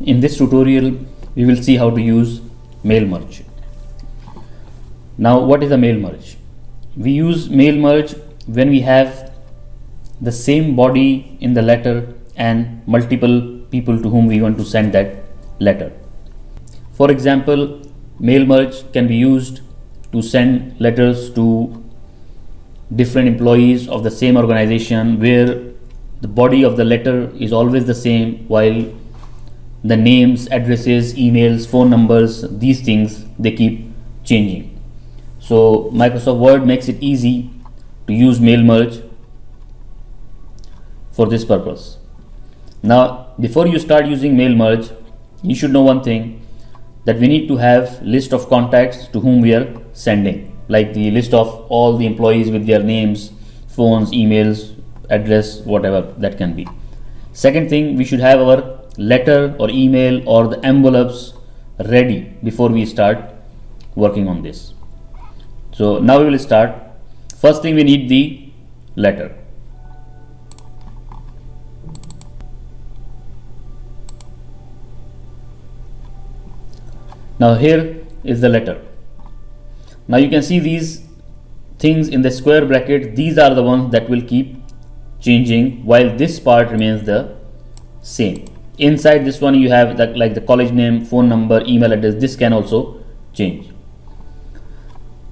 In this tutorial, we will see how to use mail merge. Now, what is a mail merge? We use mail merge when we have the same body in the letter and multiple people to whom we want to send that letter. For example, mail merge can be used to send letters to different employees of the same organization where the body of the letter is always the same, while the names, addresses, emails, phone numbers, these things, they keep changing. So Microsoft Word makes it easy to use mail merge for this purpose. Now, before you start using mail merge, you should know one thing, that we need to have list of contacts to whom we are sending, like the list of all the employees with their names, phones, emails, address, whatever that can be. Second thing, we should have our letter or email or the envelopes ready before we start working on this. So now we will start. First thing, we need the letter. Now here is the letter. Now you can see these things in the square bracket. These are the ones that will keep changing while this part remains the same. Inside this one you have that, like the college name, phone number, email address. This can also change.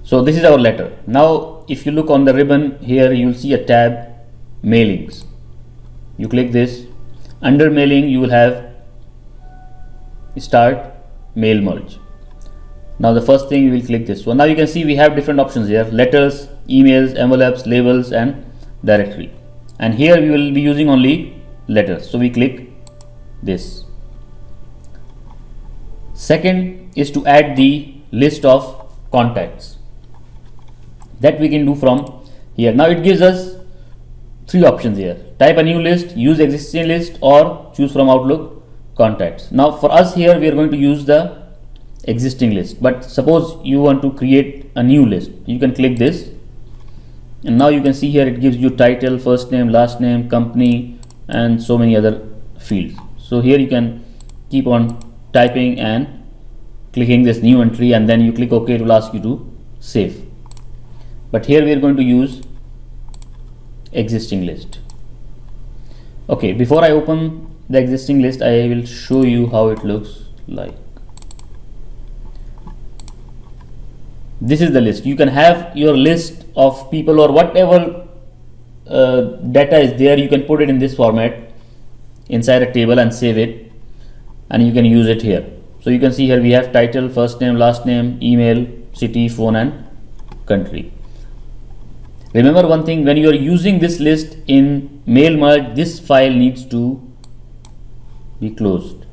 So this is our letter. Now if you look on the ribbon here, you will see a tab, mailings. You click this. Under mailing you will have start mail merge. Now the first thing, we will click this one. Now you can see we have different options here: letters, emails, envelopes, labels and directory. And here we will be using only letters, so we click this. Second is to add the list of contacts. That we can do from here. Now it gives us three options here: type a new list, use existing list, or choose from Outlook contacts. Now for us here, we are going to use the existing list, but suppose you want to create a new list, you can click this, and now you can see here it gives you title, first name, last name, company and so many other fields. So here you can keep on typing and clicking this new entry, and then you click OK, it will ask you to save. But here we are going to use existing list. Okay, before I open the existing list, I will show you how it looks like. This is the list. You can have your list of people or whatever data is there, you can put it in this format inside a table and save it, and you can use it here. So you can see here we have title, first name, last name, email, city, phone and country. Remember one thing, when you are using this list in mail merge, this file needs to be closed.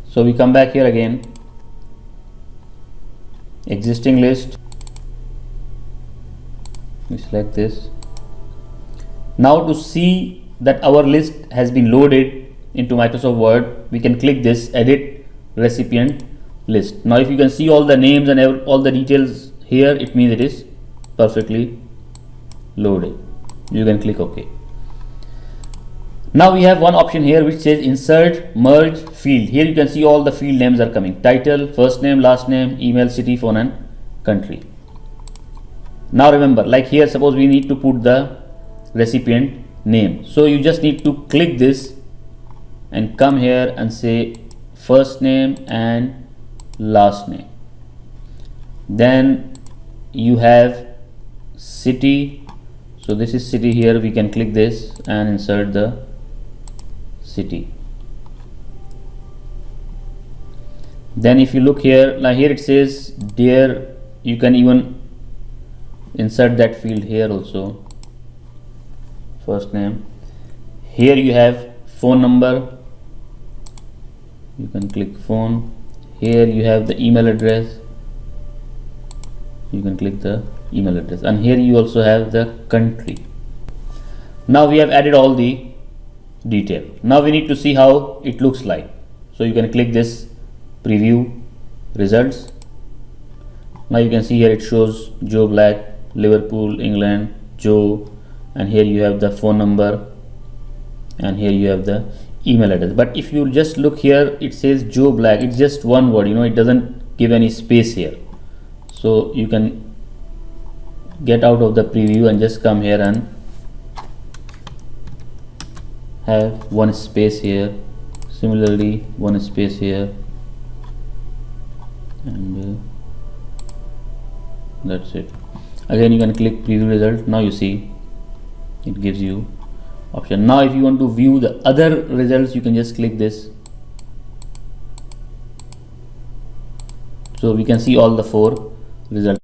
So we come back here again, existing list, we select this. Now to see that our list has been loaded into Microsoft Word, we can click this edit recipient list. Now if you can see all the names and all the details here, it means it is perfectly loaded. You can click OK. Now we have one option here which says insert merge field. Here you can see all the field names are coming: title, first name, last name, email, city, phone and country. Now remember, like here, suppose we need to put the recipient name. So you just need to click this and come here and say first name and last name. Then you have city. So this is city here. We can click this and insert the city. Then if you look here, now here it says dear, you can even insert that field here also, first name. Here you have phone number, you can click phone. Here you have the email address, you can click the email address, and here you also have the country. Now we have added all the detail. Now we need to see how it looks like. So you can click this preview results. Now you can see here it shows Joe Black, Liverpool, England, Joe, and here you have the phone number, and here you have the email address. But if you just look here, it says Joe Black. It's just one word, it doesn't give any space here. So you can get out of the preview and just come here and have one space here, similarly one space here, and that's it. Again you can click preview result. Now you see it gives you option. Now if you want to view the other results, you can just click this. So we can see all the 4 results.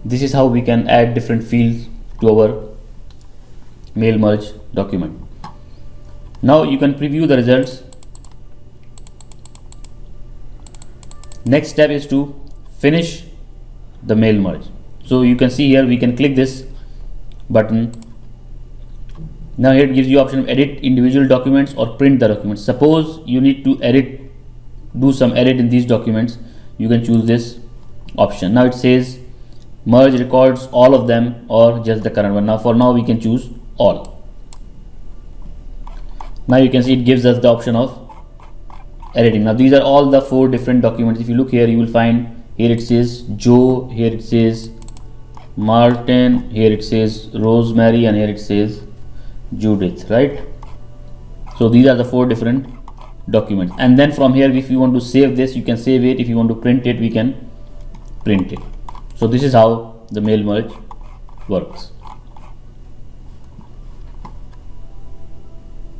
This is how we can add different fields to our mail merge document. Now you can preview the results. Next step is to finish the mail merge. So you can see here we can click this button. Now here it gives you option of edit individual documents or print the documents. Suppose you need to do some edit in these documents, you can choose this option. Now it says merge records all of them or just the current one. Now for now we can choose all. Now you can see it gives us the option of editing. Now these are all the 4 different documents. If you look here, you will find here it says Joe, here it says Martin, here it says Rosemary, and here it says Judith, right? So these are the 4 different documents. And then from here, if you want to save this, you can save it. If you want to print it, we can print it. So this is how the mail merge works.